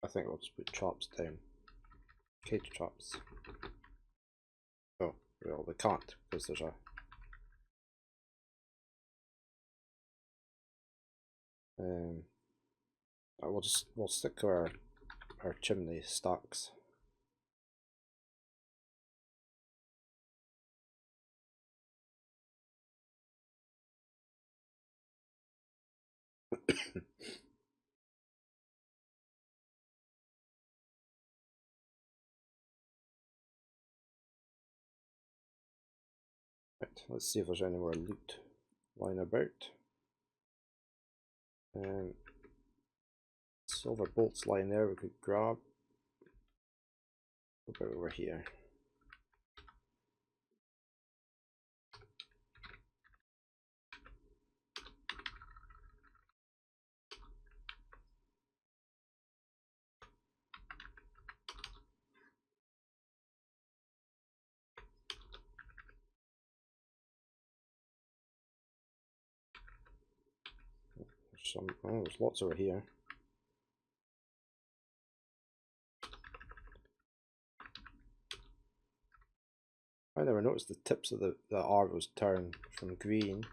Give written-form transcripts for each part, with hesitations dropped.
I think we'll just put traps down. Cage traps. Oh, well, they can't because there's a. We'll stick to our chimney stacks. Right, let's see if there's any more loot lying about. Silver bolts lying there we could grab. What about over here? There's lots over here. I never noticed the tips of the arrows turn from green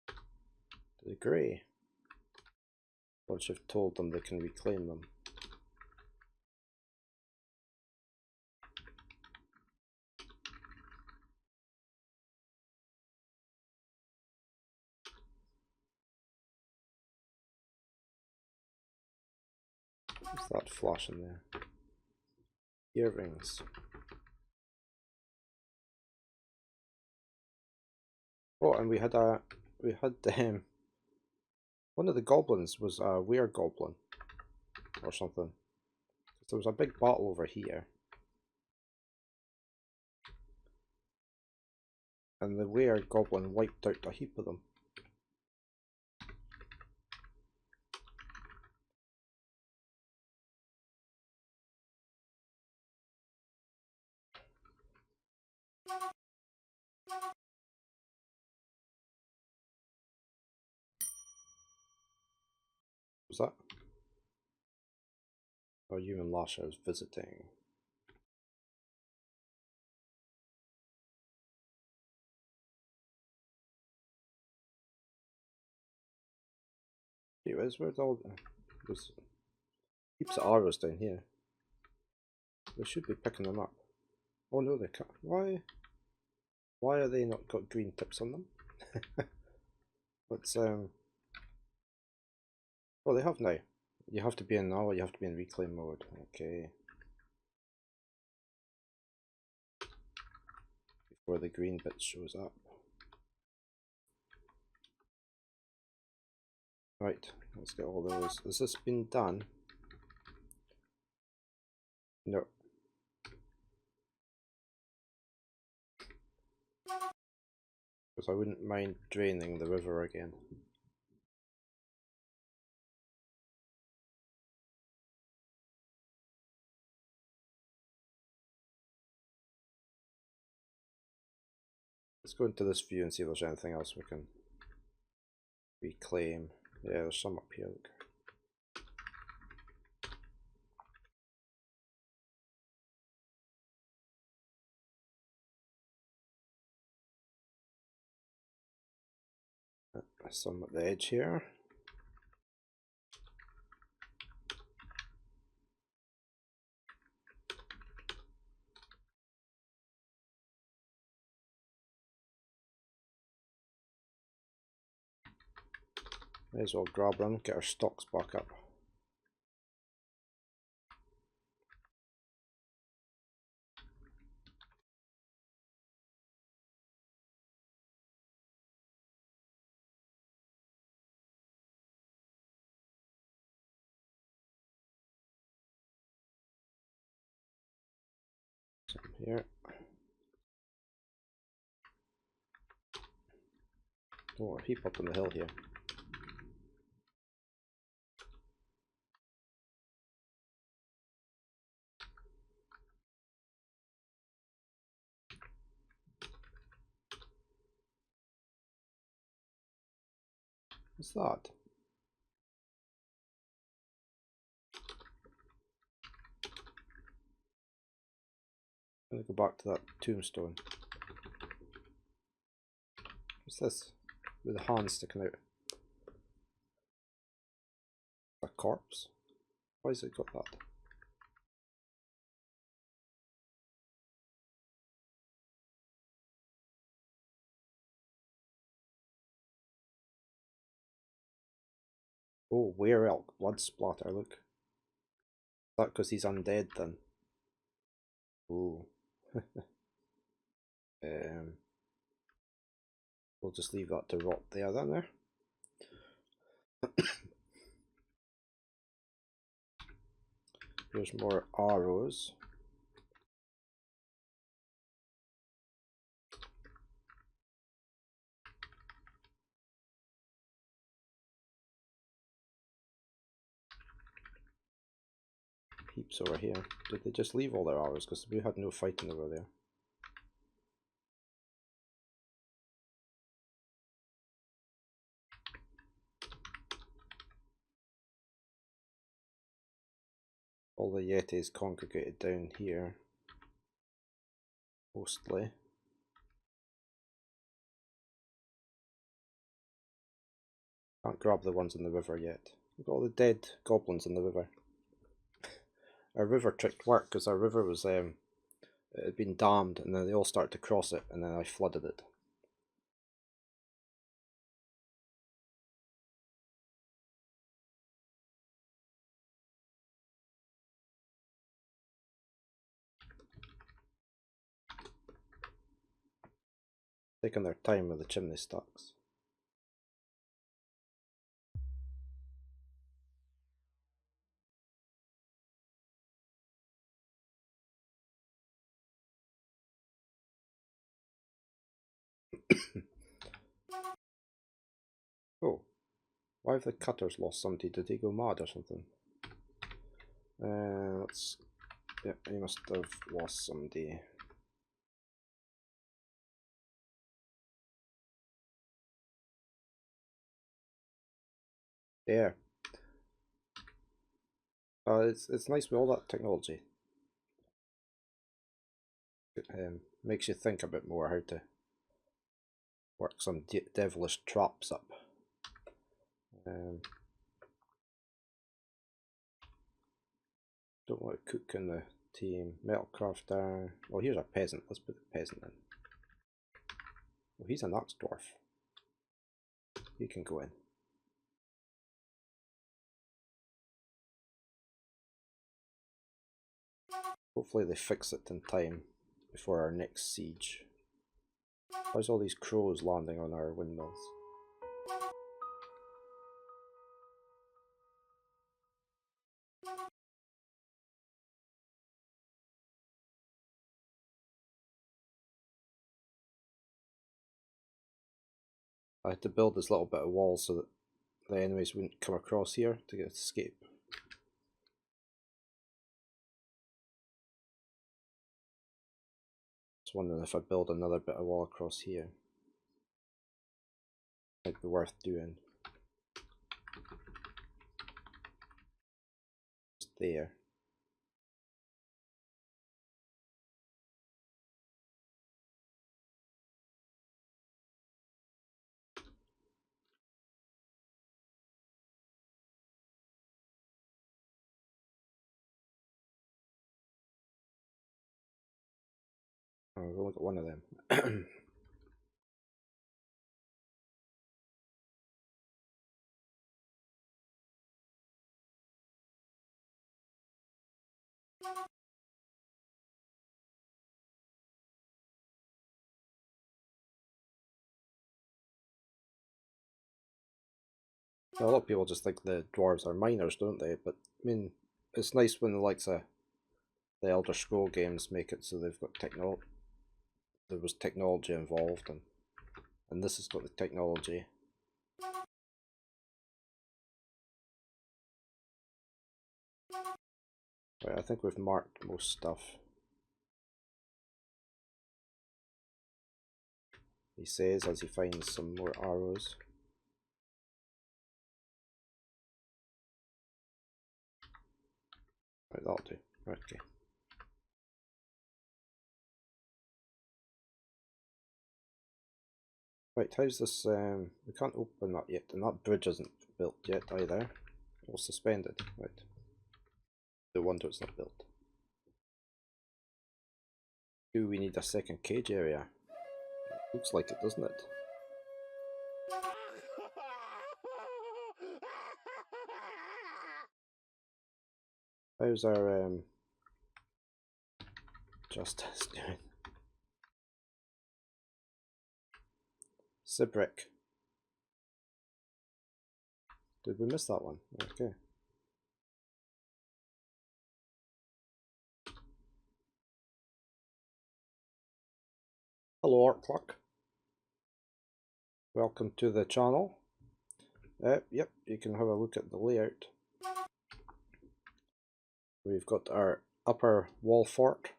to the grey. Once you've told them they can reclaim them. What's that flashing there? Earrings. Oh, and we had one of the goblins was a were-goblin or something. There was a big battle over here, and the were-goblin wiped out a heap of them. Was that? Oh, you and Lasha is visiting. Anyways, where's all there's heaps of arrows down here. They should be picking them up. Oh no, they can't. Why? Why are they not got green tips on them? Let's well, they have now. You have to be in now. You have to be in reclaim mode. Okay. Before the green bit shows up. Right, let's get all those. Has this been done? No. Because I wouldn't mind draining the river again. Let's go into this view and see if there's anything else we can reclaim. Yeah, there's some up here. Look. Some at the edge here. May as well grab them, get our stocks back up. Here. Oh, a heap up on the hill here. What's that? I'm gonna go back to that tombstone. What's this? With the hand sticking out. A corpse? Why has it got that? Oh, were elk, blood splatter, look. Is that because he's undead then? Oh. We'll just leave that to rot there then there. Here's more arrows. Heaps over here. Did they just leave all their arrows? Because we had no fighting over there. All the Yetis congregated down here. Mostly. Can't grab the ones in the river yet. We've got all the dead goblins in the river. Our river trick worked because our river was it had been dammed and then they all started to cross it and then I flooded it. Taking their time with the chimney stacks. Oh, why have the cutters lost somebody? Did he go mad or something? Let's. Yeah, he must have lost somebody. Yeah. It's nice with all that technology. It makes you think a bit more how to work some devilish traps up. Don't want to cook in the team. Metal crafter. Oh, here's a peasant. Let's put the peasant in. Oh, he's an axe dwarf. He can go in. Hopefully they fix it in time before our next siege. Why's all these crows landing on our windmills? I had to build this little bit of wall so that the enemies wouldn't come across here to get escape. Just wondering if I build another bit of wall across here. Might be worth doing. Just there. Oh, we've only got one of them. A lot of people just think the dwarves are miners, don't they? But I mean, it's nice when the likes of the Elder Scroll games make it so they've got there was technology involved, and this has got the technology. Right, I think we've marked most stuff. He says as he finds some more arrows. Right, that'll do. Okay. Right, how's this? We can't open that yet, and that bridge isn't built yet either. Or suspended, right. No wonder it's not built. Do we need a second cage area? Looks like it, doesn't it? How's our justice doing? Sibrick. Did we miss that one? Okay. Hello, Art Clock. Welcome to the channel. Yep, you can have a look at the layout. We've got our upper wall fort,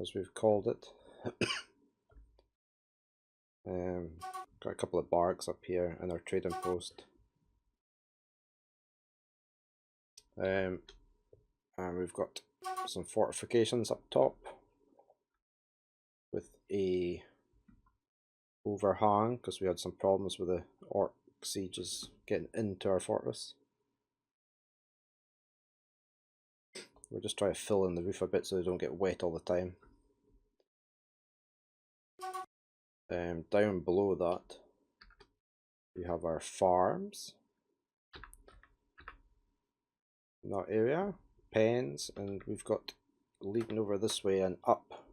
as we've called it. Got a couple of barracks up here and our trading post. And we've got some fortifications up top with a overhang because we had some problems with the orc sieges getting into our fortress. We're just trying to fill in the roof a bit so they don't get wet all the time. Down below that we have our farms in that area, pens, and we've got leading over this way and up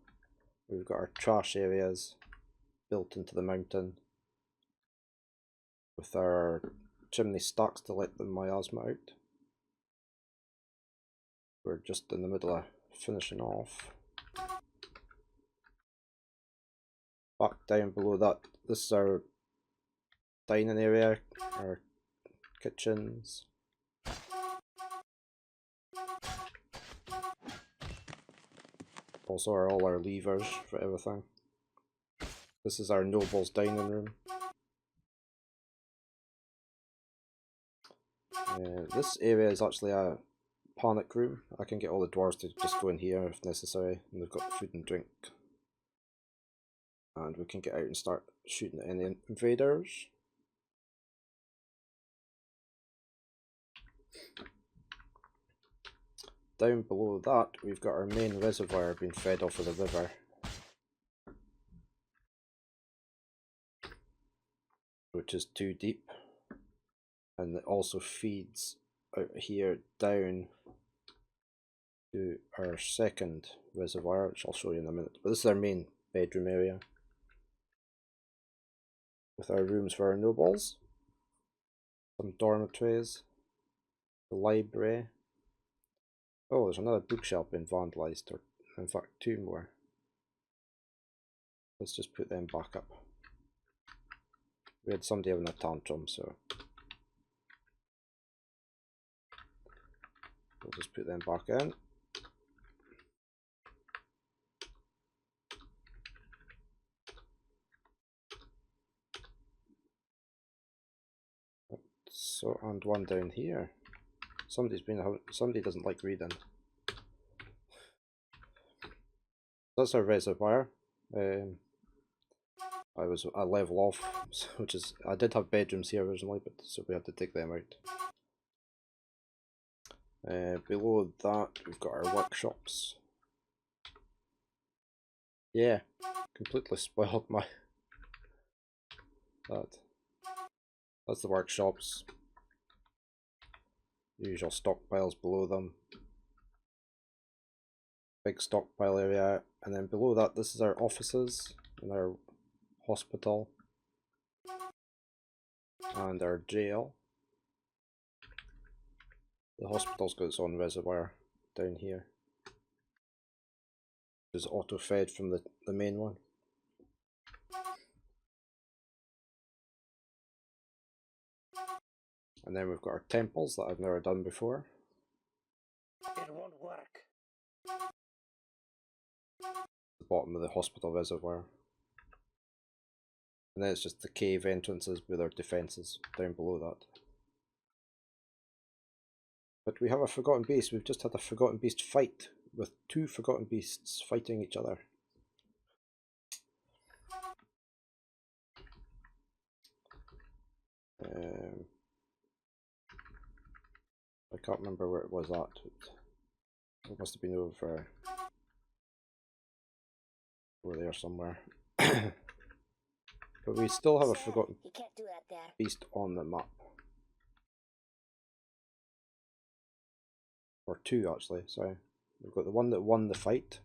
we've got our trash areas built into the mountain with our chimney stacks to let the miasma out. We're just in the middle of finishing off. Back down below that, this is our dining area, our kitchens. Also all our levers for everything. This is our noble's dining room. This area is actually a panic room. I can get all the dwarves to just go in here if necessary, and they've got food and drink. And we can get out and start shooting at any invaders. Down below that, we've got our main reservoir being fed off of the river. Which is 2 deep. And it also feeds out here down to our second reservoir, which I'll show you in a minute. But this is our main bedroom area, with our rooms for our nobles, some dormitories, the library. Oh, there's another bookshelf being vandalised, or in fact 2 more. Let's just put them back up. We had somebody having a tantrum, so we'll just put them back in. So, and one down here. Somebody doesn't like reading. That's our reservoir. I was a level off, which is, I did have bedrooms here originally, but so we had to take them out. Below that we've got our workshops. Yeah, completely spoiled my that's the workshops. Usual stockpiles below them. Big stockpile area, and then below that this is our offices and our hospital and our jail. The hospital's got its own reservoir down here, which is auto fed from the main one. And then we've got our temples that I've never done before. It won't work. The bottom of the hospital reservoir. And then it's just the cave entrances with our defences down below that. But we have a Forgotten Beast. We've just had a Forgotten Beast fight with 2 Forgotten Beasts fighting each other. I can't remember where it was at. It must have been over there somewhere. But we still have a forgotten You can't do that there. beast on the map. Or two actually, sorry. We've got the one that won the fight.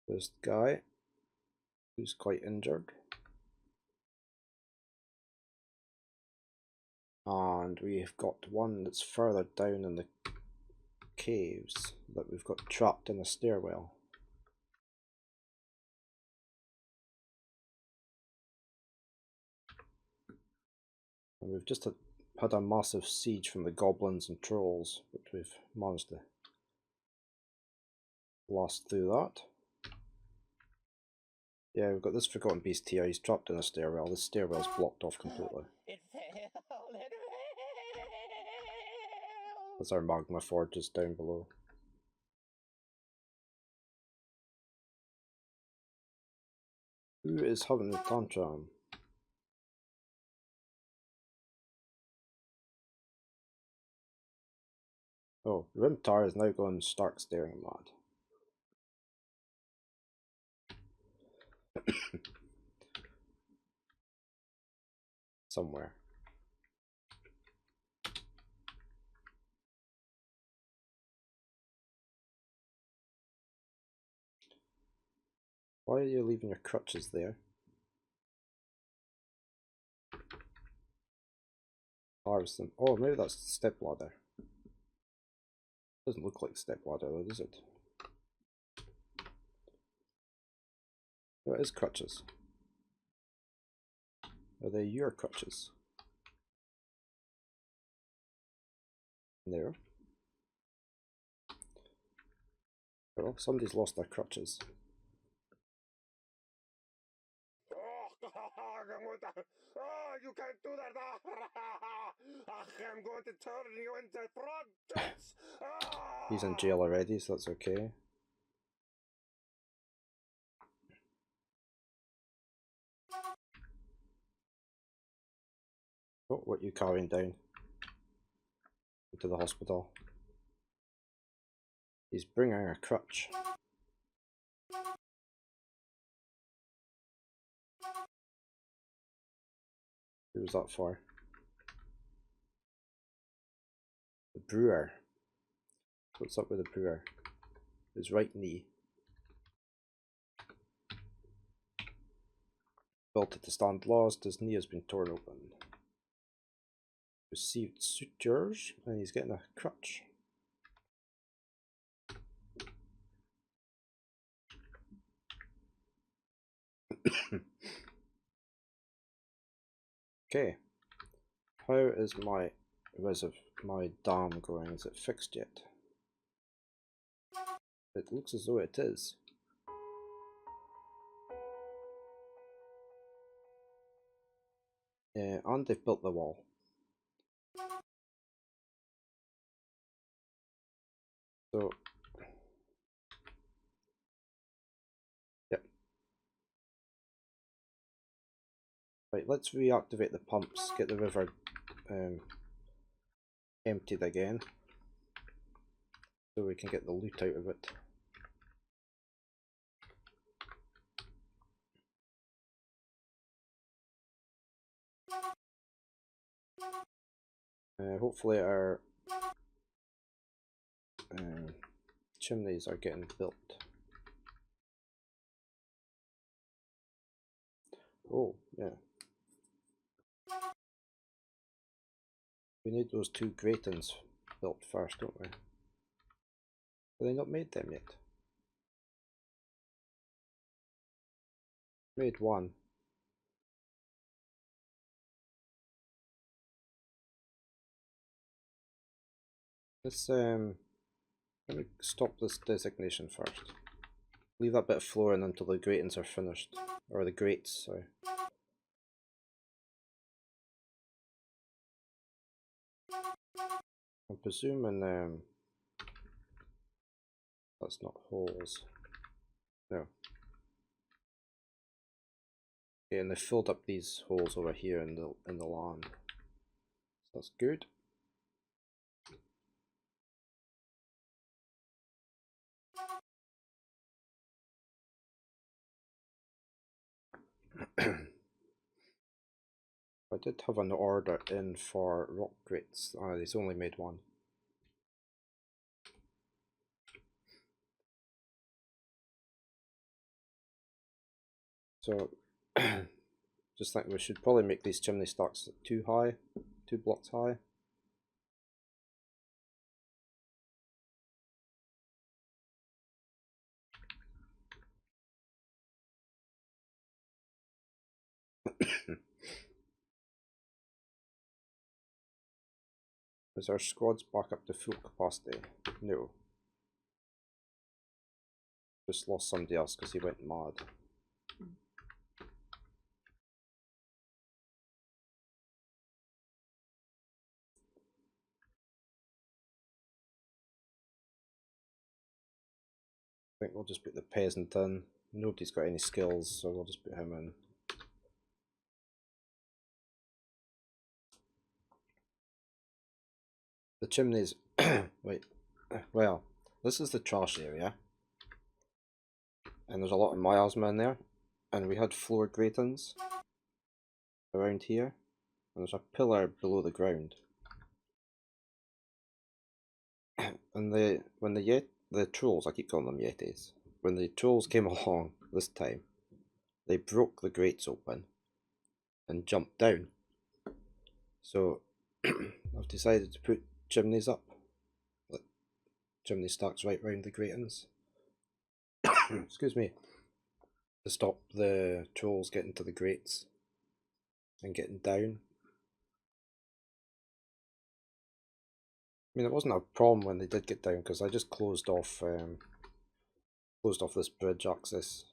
This guy, who's quite injured. And we've got one that's further down in the caves that we've got trapped in a stairwell. And we've just had a massive siege from the goblins and trolls, which we've managed to blast through that. Yeah, we've got this forgotten beast here. He's trapped in a stairwell. This stairwell's blocked off completely. It failed. It failed. That's our magma forges down below. Who is having the tantrum? Oh, Rimtar is now going stark staring mad. Somewhere. Why are you leaving your crutches there? Harvest them. Oh, maybe that's the step ladder. Doesn't look like step ladder though, does it? Oh, it is crutches. Are they your crutches? There. Well, somebody's lost their crutches. Oh, you can't do that! I'm going to turn you into projects! He's in jail already, so that's okay. Oh, what are you carrying down? Into the hospital. He's bringing a crutch. Who was that for? The brewer. What's up with the brewer? His right knee. Built it to stand lost, his knee has been torn open. Received sutures, and he's getting a crutch. Okay. How is my dam going? Is it fixed yet? It looks as though it is. And they've built the wall. So, yep. Right, let's reactivate the pumps, get the river emptied again, so we can get the loot out of it. Hopefully our chimneys are getting built. Oh, yeah. We need those two gratings built first, don't we? Have they not made them yet? Made one. Let's let me stop this designation first. Leave that bit of flooring until the gratings are finished. Or the grates, sorry. I'm presuming that's not holes. No. Okay, and they filled up these holes over here in the lawn. So that's good. I did have an order in for rock grates. Ah, he's only made one. So, just think we should probably make these chimney stacks too high, 2 blocks high. Is our squads back up to full capacity? No. Just lost somebody else because he went mad. I think we'll just put the peasant in. Nobody's got any skills, so we'll just put him in. The chimneys. Wait. Well, this is the trash area. And there's a lot of miasma in there. And we had floor gratings around here. And there's a pillar below the ground. And when the trolls, I keep calling them yetis, when the trolls came along this time, they broke the grates open and jumped down. So I've decided to put chimneys up, like chimney stacks right round the gratings. Excuse me, to stop the trolls getting to the grates and getting down. I mean, it wasn't a problem when they did get down because I just closed off this bridge access.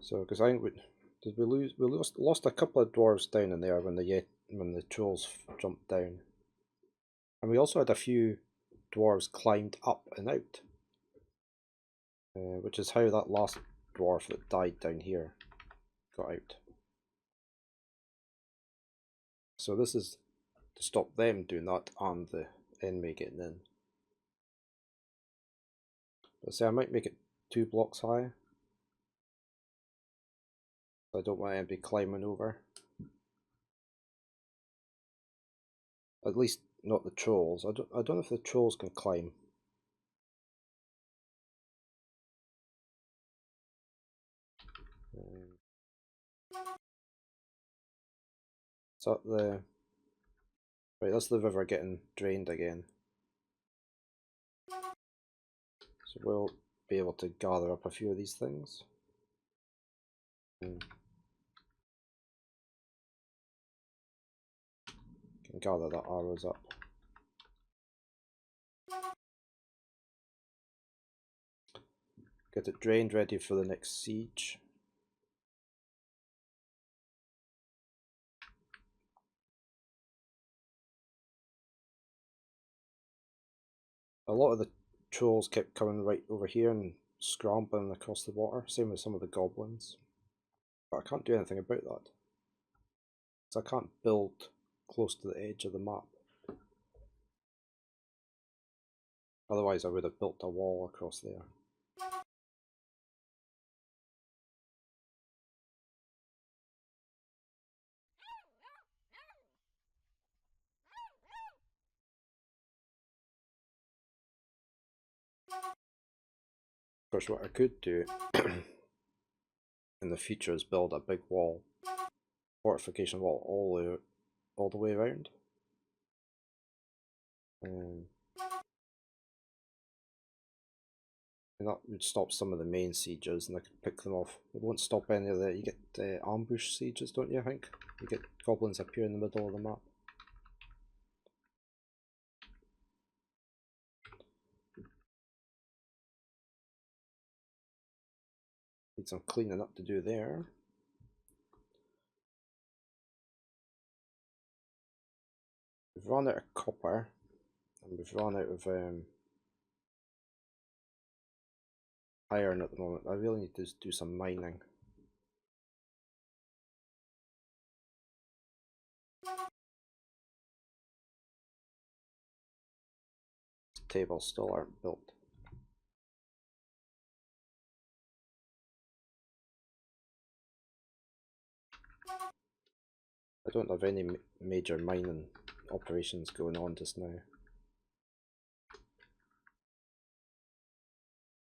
So, because I think we lost a couple of dwarves down in there when the trolls jumped down, and we also had a few dwarves climbed up and out, which is how that last dwarf that died down here got out. So this is to stop them doing that and the enemy getting in. But say I might make it 2 blocks high. I don't want anybody climbing over. At least not the trolls. I don't know if the trolls can climb. Is that the... Right, that's the river getting drained again. So we'll be able to gather up a few of these things. Can gather the arrows up. Get it drained, ready for the next siege. A lot of the trolls kept coming right over here and scrambling across the water, same with some of the goblins. But I can't do anything about that. So I can't build close to the edge of the map. Otherwise I would have built a wall across there. Of course, what I could do in the future is build a big wall, fortification wall all the way around. And that would stop some of the main sieges, and I could pick them off. It won't stop any of the... You get ambush sieges, don't you, I think? You get goblins appear in the middle of the map. Need some cleaning up to do there. We've run out of copper, and we've run out of iron at the moment. I really need to do some mining. Tables still aren't built. I don't have any major mining operations going on just now.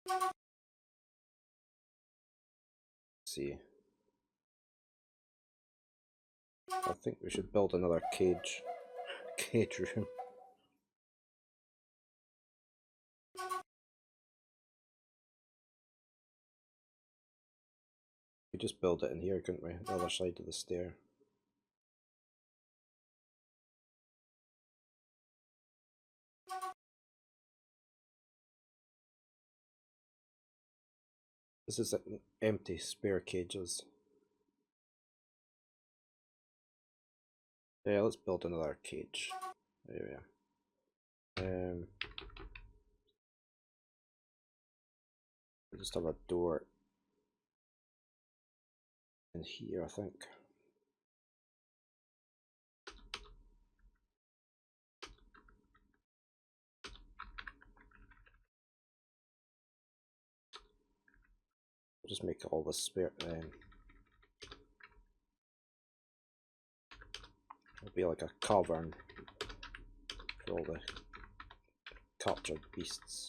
Let's see. I think we should build another cage room. We just build it in here, couldn't we? The other side of the stair. This is empty spare cages. Yeah, let's build another cage. There we are. We just have a door in here, I think. We'll just make all this spare. It'll be like a cavern for all the captured beasts.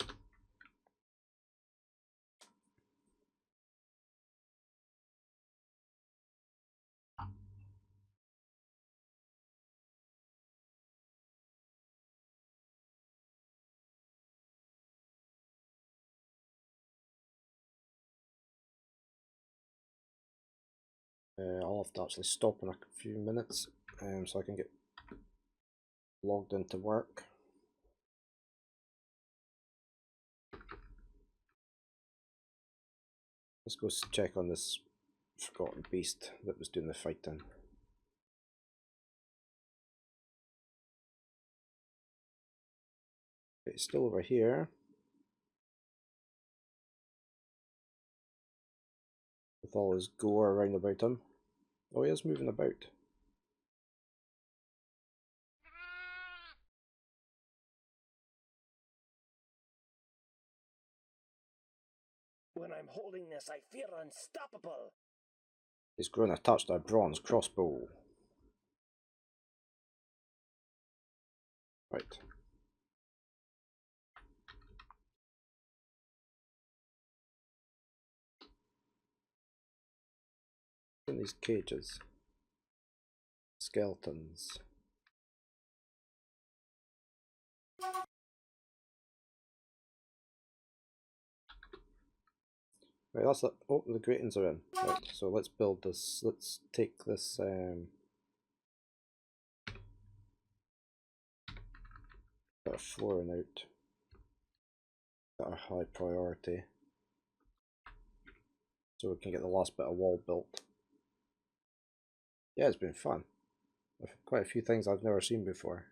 I'll have to actually stop in a few minutes so I can get logged into work. Let's go check on this forgotten beast that was doing the fighting. It's still over here. With all his gore around about him. Oh, he is moving about. When I'm holding this, I feel unstoppable. He's grown attached to a bronze crossbow. Right. In these cages. Skeletons. Right, that's it. Oh, the gratings are in. Right, so let's build this. Let's take this bit of flooring out. Got a high priority. So we can get the last bit of wall built. Yeah, it's been fun. Quite a few things I've never seen before.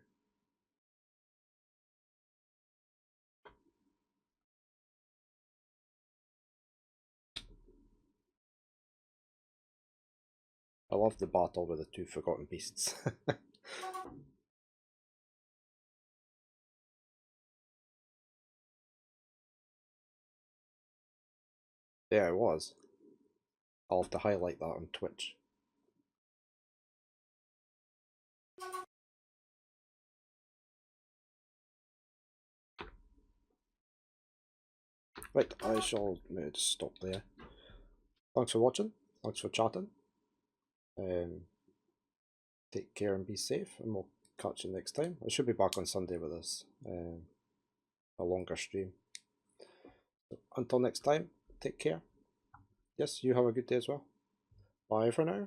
I love the battle with the two forgotten beasts. Yeah, it was. I'll have to highlight that on Twitch. Right, I shall just stop there. Thanks for watching. Thanks for chatting. Take care and be safe, and we'll catch you next time. I should be back on Sunday with this, a longer stream. So until next time, take care. Yes, you have a good day as well. Bye for now.